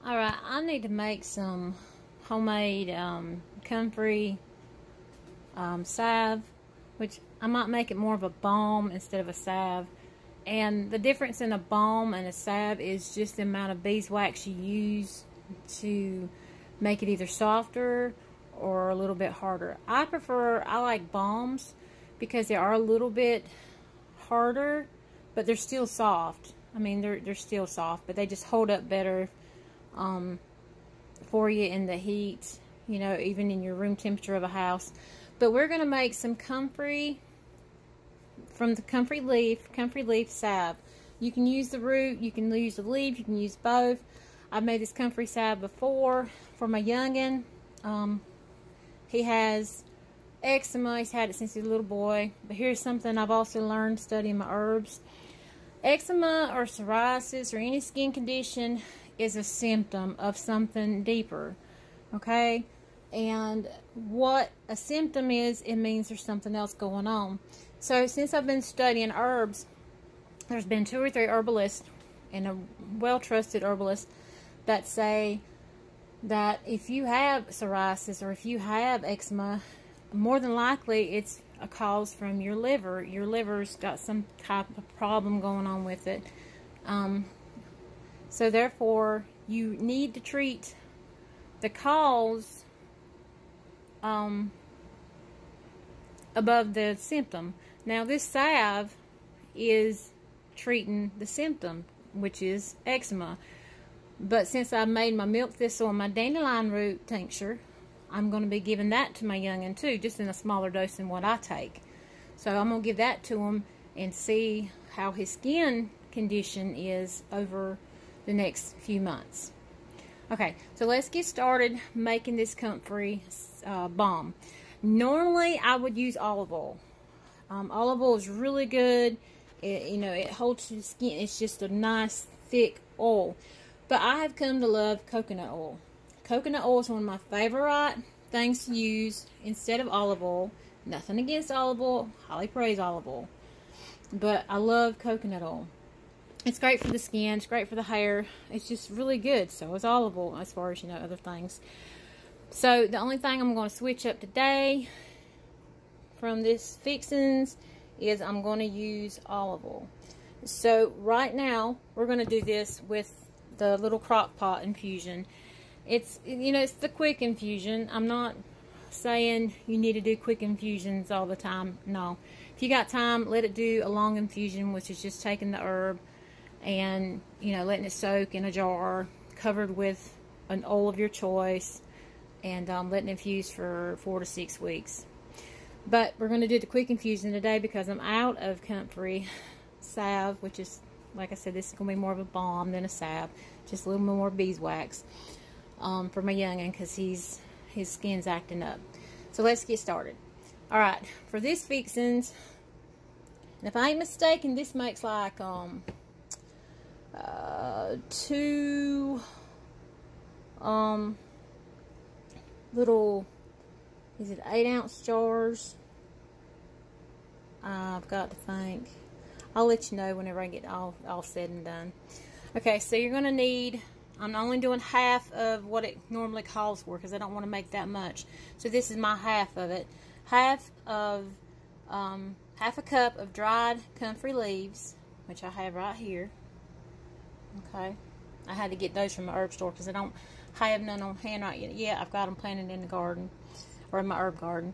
Alright, I need to make some homemade comfrey salve, which I might make it more of a balm instead of a salve. And the difference in a balm and a salve is just the amount of beeswax you use to make it either softer or a little bit harder. I like balms because they are a little bit harder, but they're still soft. I mean, they're still soft, but they just hold up better for you in the heat, you know, even in your room temperature of a house. But we're going to make some comfrey from the comfrey leaf salve. You can use the root, you can use the leaf, you can use both. I've made this comfrey salve before for my youngin. He has eczema. He's had it since he's a little boy. But here's something I've also learned studying my herbs. Eczema or psoriasis or any skin condition is a symptom of something deeper, okay? And what a symptom is, it means there's something else going on. So since I've been studying herbs, there's been 2 or 3 herbalists and a well-trusted herbalist that say that if you have psoriasis or if you have eczema, more than likely it's a cause from your liver. Your liver's got some type of problem going on with it. So therefore, you need to treat the cause above the symptom. Now this salve is treating the symptom, which is eczema. But since I've made my milk thistle and my dandelion root tincture, I'm going to be giving that to my youngin too, just in a smaller dose than what I take. So I'm going to give that to him and see how his skin condition is over the next few months. Okay, so let's get started making this comfrey balm. Normally, I would use olive oil. Olive oil is really good. It holds the skin. It's just a nice, thick oil. But I have come to love coconut oil. Coconut oil is one of my favorite things to use instead of olive oil. Nothing against olive oil. Highly praise olive oil. But I love coconut oil. It's great for the skin. It's great for the hair. It's just really good. So is olive oil as far as, other things. So the only thing I'm going to switch up today from this fixings is I'm going to use olive oil. So right now we're going to do this with the little crock pot infusion. It's the quick infusion. I'm not saying you need to do quick infusions all the time. No. If you got time, let it do a long infusion, which is just taking the herb and letting it soak in a jar covered with an oil of your choice and letting it infuse for 4 to 6 weeks. But we're going to do the quick infusion today because I'm out of comfrey salve, which is, like I said, this is going to be more of a balm than a salve, just a little more beeswax for my youngin because his skin's acting up. So let's get started. Alright, for this fixings, and if I ain't mistaken, this makes like 2 little, is it 8-ounce jars? I've got to think. I'll let you know whenever I get all said and done. Okay, so you're going to need, I'm only doing half of what it normally calls for because I don't want to make that much. So this is my half of it. Half a cup of dried comfrey leaves, which I have right here. Okay, I had to get those from the herb store because I don't have none on hand right yet. Yeah, I've got them planted in the garden or in my herb garden.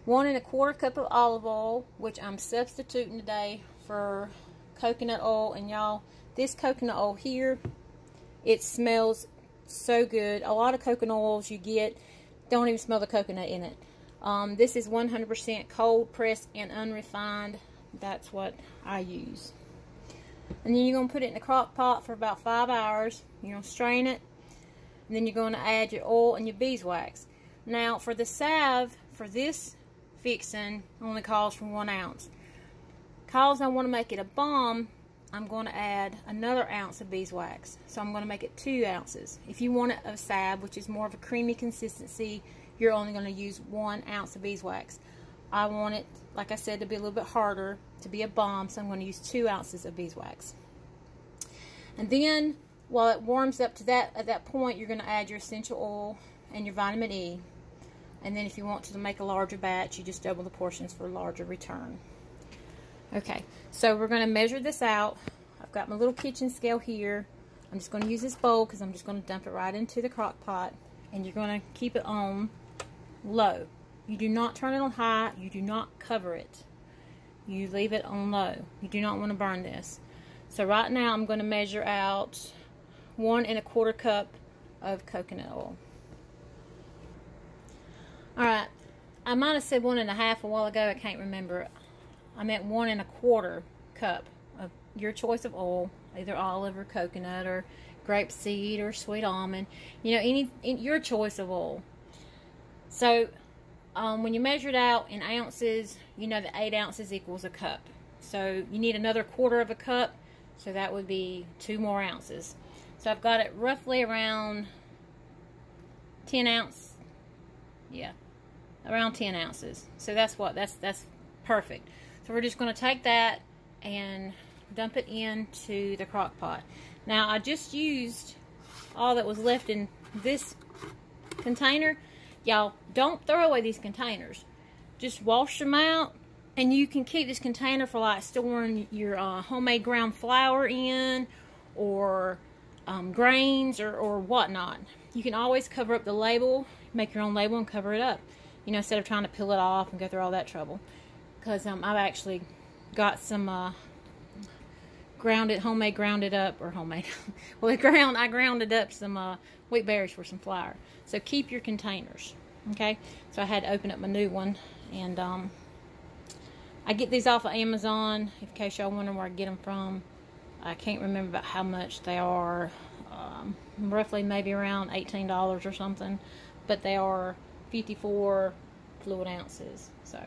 1 1/4 cup of olive oil, which I'm substituting today for coconut oil. And y'all, this coconut oil here, it smells so good. A lot of coconut oils you get don't even smell the coconut in it. This is 100% cold pressed and unrefined. That's what I use. And then you're going to put it in the crock pot for about 5 hours. You're going to strain it. And then you're going to add your oil and your beeswax. Now, for the salve, for this fixing, only calls for 1 ounce. Because I want to make it a balm, I'm going to add another ounce of beeswax. So I'm going to make it 2 ounces. If you want it a salve, which is more of a creamy consistency, you're only going to use 1 ounce of beeswax. I want it, like I said, to be a little bit harder, to be a balm, so I'm going to use 2 ounces of beeswax. And then while it warms up to that, at that point, you're going to add your essential oil and your vitamin E. And then if you want to make a larger batch, you just double the portions for a larger return. Okay, so we're going to measure this out. I've got my little kitchen scale here. I'm just going to use this bowl because I'm just going to dump it right into the crock pot. And you're going to keep it on low. You do not turn it on high. You do not cover it. You leave it on low. You do not want to burn this. So right now I'm going to measure out 1 1/4 cup of coconut oil. Alright, I might have said 1 1/2 a while ago. I can't remember. I meant 1 1/4 cup of your choice of oil, either olive or coconut or grapeseed or sweet almond. You know, your choice of oil. So when you measure it out in ounces, you know that 8 ounces equals a cup. So you need another 1/4 cup, so that would be 2 more ounces. So I've got it roughly around 10 ounce. Yeah, around 10 ounces. So that's perfect. So we're just going to take that and dump it into the crock pot. Now I just used all that was left in this container. Y'all, don't throw away these containers. Just wash them out, and you can keep this container for like storing your homemade ground flour in, or grains, or whatnot. You can always cover up the label, make your own label and cover it up. You know, instead of trying to peel it off and go through all that trouble. Because I've actually got some homemade grounded up, or homemade. Well, I grounded up some wheat berries for some flour. So keep your containers, okay? So I had to open up my new one, and I get these off of Amazon. In case y'all wondering where I get them from, I can't remember about how much they are. Roughly maybe around $18 or something, but they are 54 fluid ounces. So,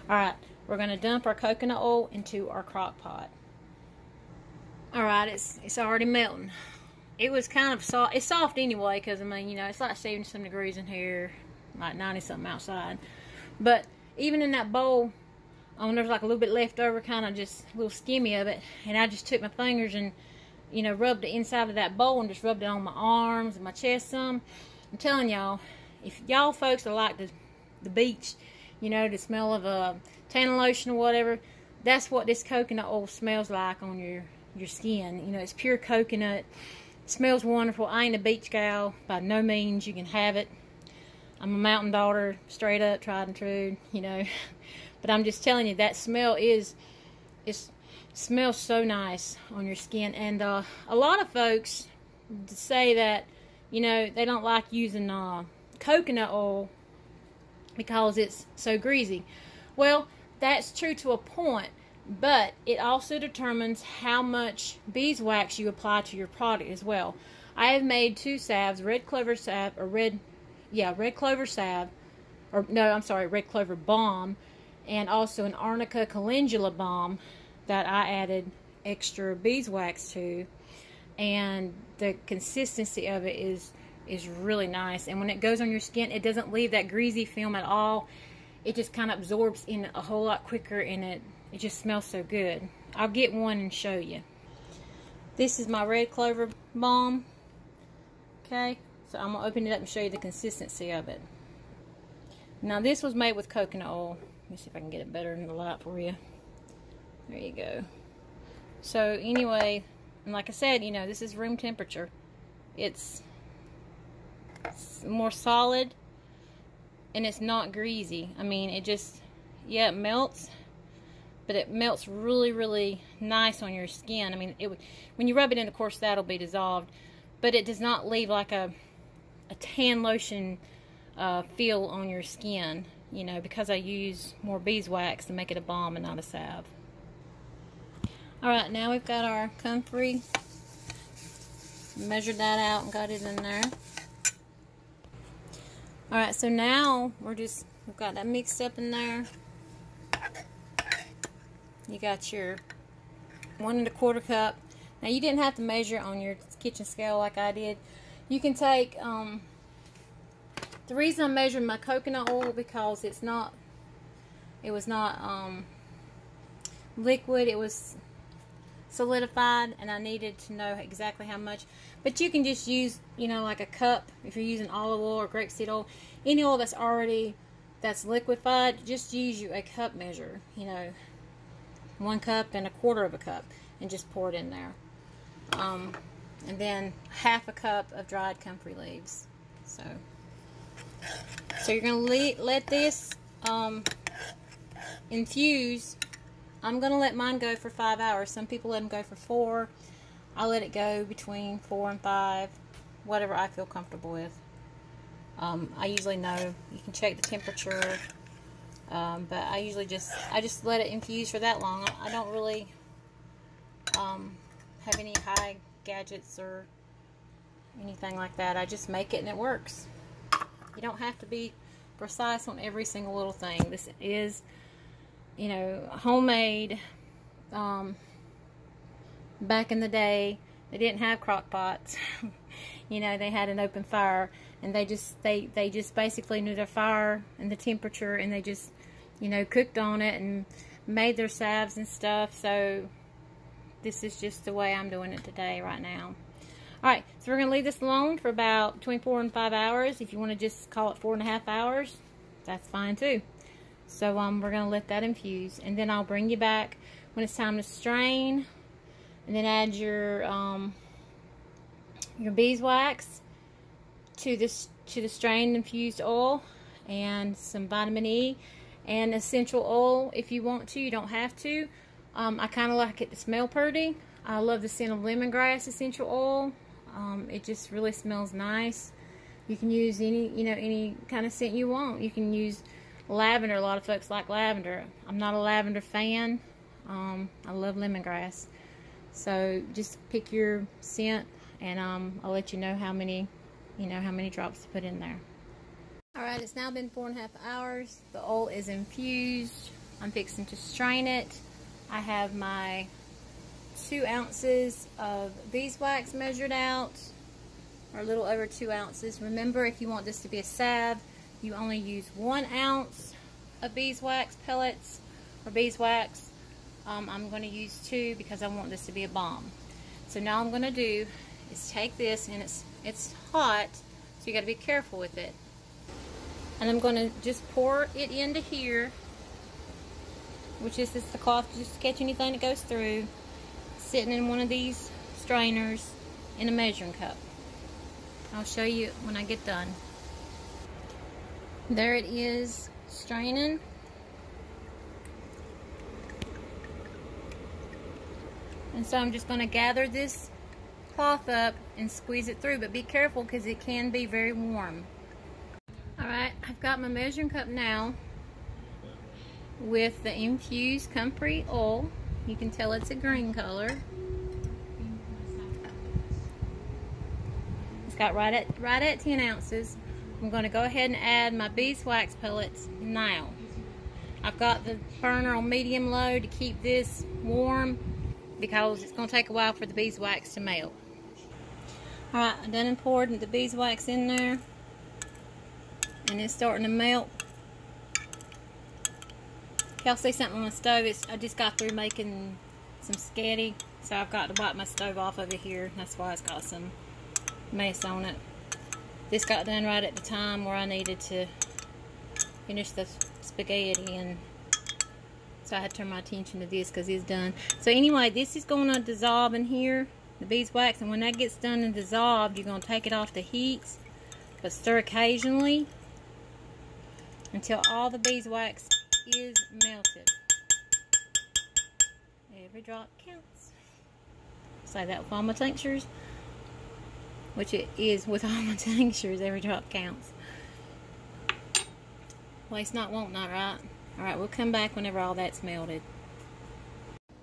all right, we're going to dump our coconut oil into our crock pot. All right, it's already melting. It was kind of soft. It's soft anyway, because I mean, you know, it's like 70-some degrees in here, like 90-something outside. But even in that bowl, there's like a little bit left over, kind of just a little skimmy of it, and I just took my fingers and, you know, rubbed the inside of that bowl and just rubbed it on my arms and my chest some. I'm telling y'all, if y'all folks are like the beach, you know, the smell of tanning lotion or whatever, that's what this coconut oil smells like on your skin. You know, it's pure coconut. It smells wonderful. I ain't a beach gal by no means. You can have it. I'm a mountain daughter, straight up, tried and true, you know. But I'm just telling you, that smell smells so nice on your skin. And a lot of folks say that, you know, they don't like using coconut oil because it's so greasy. Well, that's true to a point, but it also determines how much beeswax you apply to your product as well. I have made 2 salves, red clover salve, red clover balm, and also an arnica calendula balm that I added extra beeswax to, and the consistency of it is really nice. And when it goes on your skin, it doesn't leave that greasy film at all. It just kind of absorbs in a whole lot quicker, and it just smells so good. I'll get one and show you. This is my red clover balm. Okay, so I'm gonna open it up and show you the consistency of it. Now this was made with coconut oil. Let me see if I can get it better in the light for you. There you go. So anyway, and like I said, you know, this is room temperature. It's more solid, and it's not greasy. I mean, it just, yeah, it melts, but it melts really, really nice on your skin. I mean, when you rub it in, of course, that'll be dissolved, but it does not leave like a tan lotion feel on your skin, you know, because I use more beeswax to make it a balm and not a salve. Alright, now we've got our comfrey. Measured that out and got it in there. Alright, so now we've got that mixed up in there. You got your 1 1/4 cup. Now you didn't have to measure on your kitchen scale like I did. You can take, the reason I'm measuring my coconut oil, because it was not liquid, it was solidified, and I needed to know exactly how much. But you can just use, you know, like a cup if you're using olive oil or grapeseed oil. Any oil that's liquefied, just use you a cup measure, you know, 1 cup and 1/4 of a cup, and just pour it in there. And then 1/2 cup of dried comfrey leaves. So you're going to let this infuse. I'm going to let mine go for 5 hours. Some people let them go for 4. I let it go between 4 and 5, whatever I feel comfortable with. I usually know. You can check the temperature, but I usually just let it infuse for that long. I don't really have any high gadgets or anything like that. I just make it and it works. You don't have to be precise on every single little thing. This is, you know, homemade. Back in the day, they didn't have crock pots. You know, they had an open fire, and they just basically knew their fire and the temperature, and they just, you know, cooked on it and made their salves and stuff. So this is just the way I'm doing it today, right now. Alright, so we're going to leave this alone for about between 4 and 5 hours. If you want to just call it 4.5 hours, that's fine too. So we're going to let that infuse, and then I'll bring you back when it's time to strain, and then add your beeswax to the strained infused oil, and some vitamin E and essential oil if you want to. You don't have to. I kind of like it to smell pretty. I love the scent of lemongrass essential oil. It just really smells nice. You can use any kind of scent you want. You can use lavender. A lot of folks like lavender. I'm not a lavender fan. I love lemongrass. So just pick your scent, and I'll let you know how many drops to put in there. Alright, it's now been 4.5 hours. The oil is infused. I'm fixing to strain it. I have my 2 ounces of beeswax measured out, or a little over 2 ounces. Remember, if you want this to be a salve, you only use 1 ounce of beeswax pellets or beeswax. I'm going to use 2 because I want this to be a balm. So now I'm going to do is take this, and it's hot, so you got to be careful with it. And I'm going to just pour it into here, which is just the cloth just to catch anything that goes through, sitting in one of these strainers in a measuring cup. I'll show you when I get done. There it is, straining. And so I'm just going to gather this cloth up and squeeze it through, but be careful because it can be very warm. Alright, I've got my measuring cup now with the infused comfrey oil. You can tell it's a green color. It's got right at 10 ounces. I'm going to go ahead and add my beeswax pellets now. I've got the burner on medium low to keep this warm because it's going to take a while for the beeswax to melt. Alright, I done and poured the beeswax in there, and it's starting to melt. If y'all see something on the stove, I just got through making some spaghetti, so I've got to wipe my stove off over here. That's why it's got some mess on it. This got done right at the time where I needed to finish the spaghetti, and so I had to turn my attention to this because it's done. So anyway, this is going to dissolve in here, the beeswax, and when that gets done and dissolved, you're going to take it off the heat, but stir occasionally until all the beeswax is melted. Every drop counts. Say that with all my tinctures, which it is with all my tinctures. Every drop counts. Waste not, want not, right? Alright, we'll come back whenever all that's melted.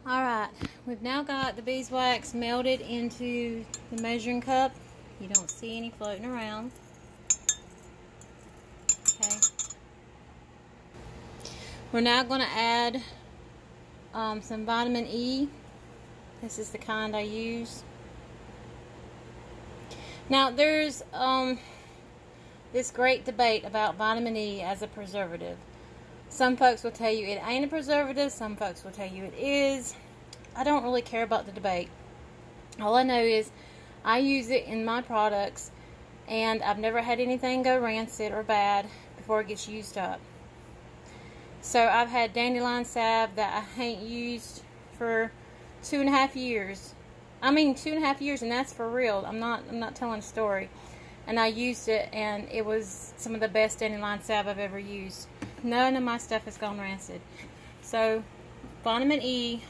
Alright, we've now got the beeswax melted into the measuring cup. You don't see any floating around. Okay. We're now going to add some vitamin E. This is the kind I use. Now, there's this great debate about vitamin E as a preservative. Some folks will tell you it ain't a preservative. Some folks will tell you it is. I don't really care about the debate. All I know is I use it in my products, and I've never had anything go rancid or bad before it gets used up. So I've had dandelion salve that I ain't used for 2.5 years. I mean 2.5 years, and that's for real. I'm not telling a story. And I used it, and it was some of the best dandelion salve I've ever used. None of my stuff has gone rancid. So vitamin E,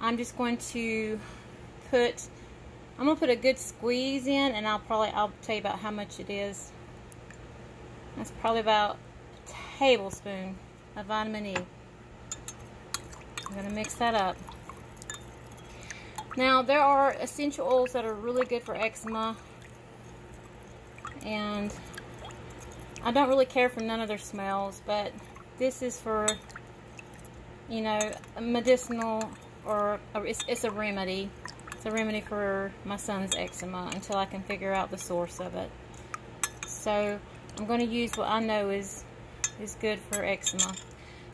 I'm just going to put a good squeeze in, and I'll tell you about how much it is. That's probably about a tablespoon of vitamin E. I'm going to mix that up. Now, there are essential oils that are really good for eczema, and I don't really care for none of their smells, but this is for, you know, medicinal, or it's a remedy. It's a remedy for my son's eczema until I can figure out the source of it. So I'm going to use what I know is good for eczema,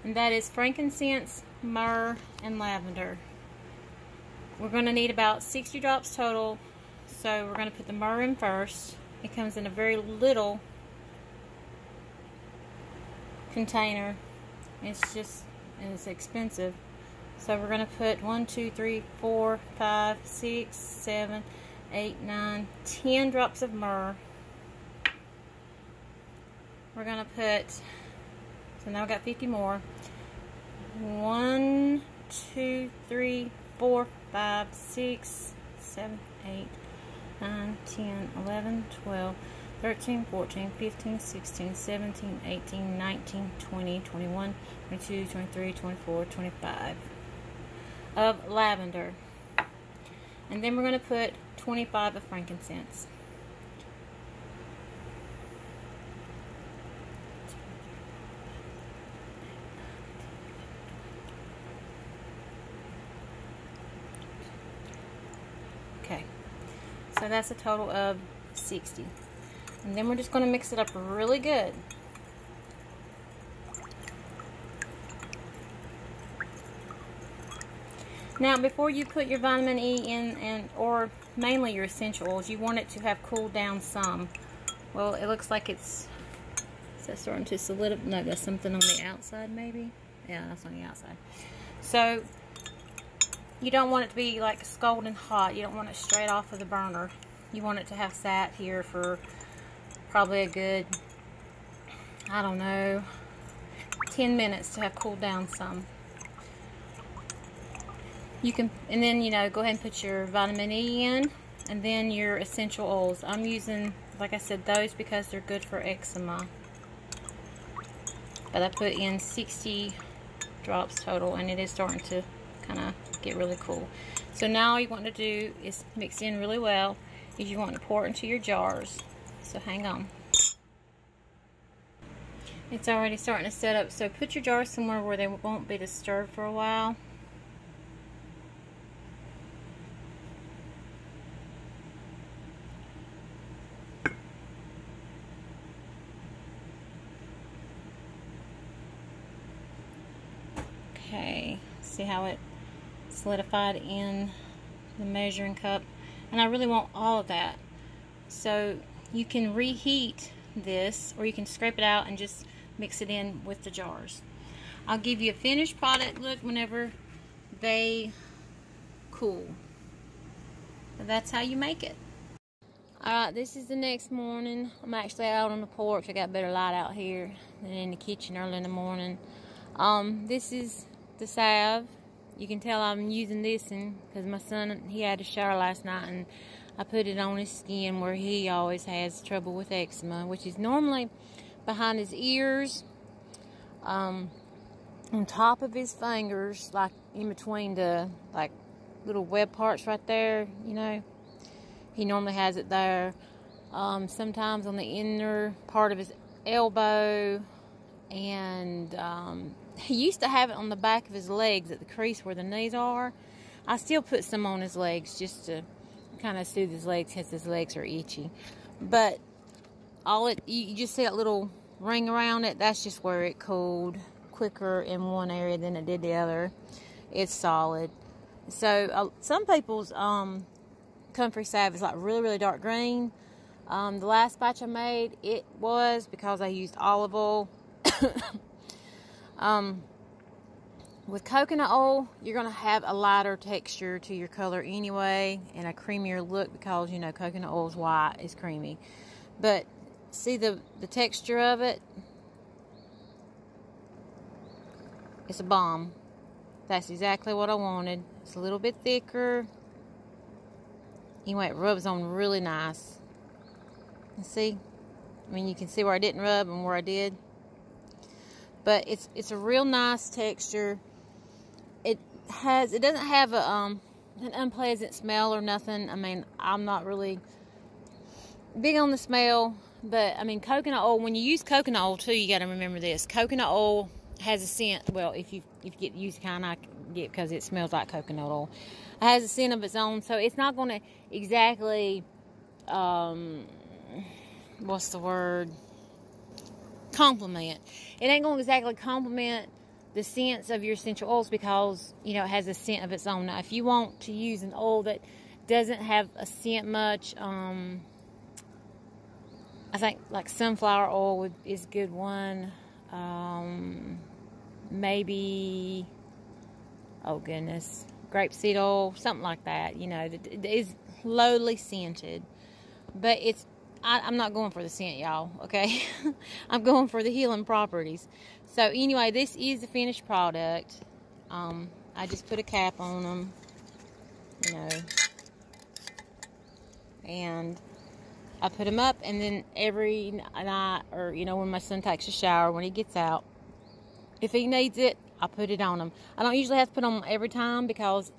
and that is frankincense, myrrh, and lavender. We're going to need about 60 drops total, so we're going to put the myrrh in first. It comes in a very little container. It's expensive. So we're going to put 1, 2, 3, 4, 5, 6, 7, 8, 9, 10 drops of myrrh. We're going to put, so now I've got 50 more. 1, 2, 3, 4, 5, 6, 7, 8, 9, 10, 11, 12, 13, 14, 15, 16, 17, 18, 19, 20, 21, 22, 23, 24, 25 of lavender. And then we're going to put 25 of frankincense. Okay, so that's a total of 60. And then we're just going to mix it up really good. Now, before you put your vitamin E in, or mainly your essential oils, you want it to have cooled down some. Well, it looks like is that starting to solidify? No, that's something on the outside maybe? Yeah, that's on the outside. So, you don't want it to be like scalding hot. You don't want it straight off of the burner. You want it to have sat here for probably a good, I don't know, 10 minutes to have cooled down some. You can, and then, you know, go ahead and put your vitamin E in, and then your essential oils. I'm using, like I said, those because they're good for eczema. But I put in 60 drops total, and it is starting to kind of get really cool. So now all you want to do is mix in really well. Is you want to pour it into your jars. So hang on. It's already starting to set up, so put your jars somewhere where they won't be disturbed for a while. Okay, see how it solidified in the measuring cup? And I really want all of that. So you can reheat this, or you can scrape it out and just mix it in with the jars. I'll give you a finished product look whenever they cool. But that's how you make it. Alright, this is the next morning. I'm actually out on the porch. I got better light out here than in the kitchen early in the morning. This is the salve. You can tell I'm using this because my son, he had a shower last night, and I put it on his skin where he always has trouble with eczema, which is normally behind his ears, on top of his fingers, like in between the little web parts right there, you know. He normally has it there. Sometimes on the inner part of his elbow, and he used to have it on the back of his legs at the crease where the knees are. I still put some on his legs just to kind of soothe his legs because his legs are itchy. But you just see that little ring around it. That's just where it cooled quicker in one area than it did the other. It's solid. So some people's comfrey salve is like really, really dark green. The last batch I made, it was because I used olive oil. With coconut oil, you're going to have a lighter texture to your color anyway, and a creamier look because, you know, coconut oil is white, it's creamy. But see the texture of it? It's a balm. That's exactly what I wanted. It's a little bit thicker. Anyway, it rubs on really nice. You see? I mean, you can see where I didn't rub and where I did. But it's a real nice texture. It doesn't have an unpleasant smell or nothing. I mean, I'm not really big on the smell, but I mean, coconut oil, when you use coconut oil too, you got to remember this. Coconut oil has a scent. Well, if you get used to kind, I get, because it smells like coconut oil. It has a scent of its own, so it's not going to exactly what's the word? Complement. It ain't going to exactly complement the scents of your essential oils because, you know, it has a scent of its own. Now, if you want to use an oil that doesn't have a scent much, I think like sunflower oil is a good one. Maybe, oh goodness, grapeseed oil, something like that. You know, it is lowly scented, but I'm not going for the scent, y'all, okay? I'm going for the healing properties. So, anyway, this is the finished product. I just put a cap on them, you know. And I put them up, and then every night, or, you know, when my son takes a shower, when he gets out, if he needs it, I put it on him. I don't usually have to put them on every time because,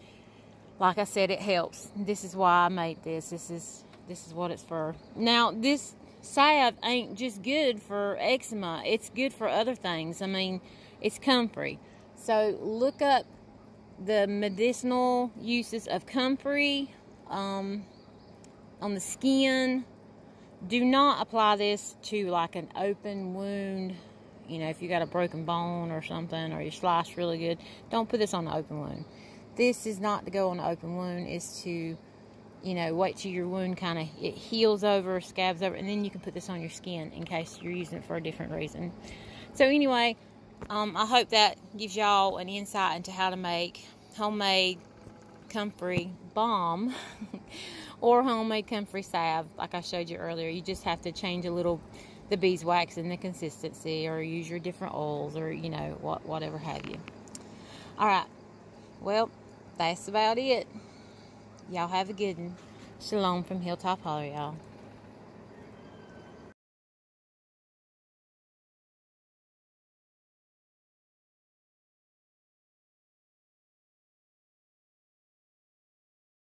like I said, it helps. This is why I made this. This is what it's for. Now, this salve ain't just good for eczema. It's good for other things. I mean, it's comfrey. So, look up the medicinal uses of comfrey on the skin. Do not apply this to, like, an open wound. You know, if you got a broken bone or something, or you sliced really good, don't put this on the open wound. This is not to go on the open wound. It's to, you know, wait till your wound kind of, it heals over, scabs over, and then you can put this on your skin in case you're using it for a different reason. So anyway, I hope that gives y'all an insight into how to make homemade comfrey balm or homemade comfrey salve like I showed you earlier. You just have to change a little the beeswax and the consistency, or use your different oils, or, you know, whatever have you. Alright, well, that's about it. Y'all have a good one. Shalom from Hilltop Hollar, y'all.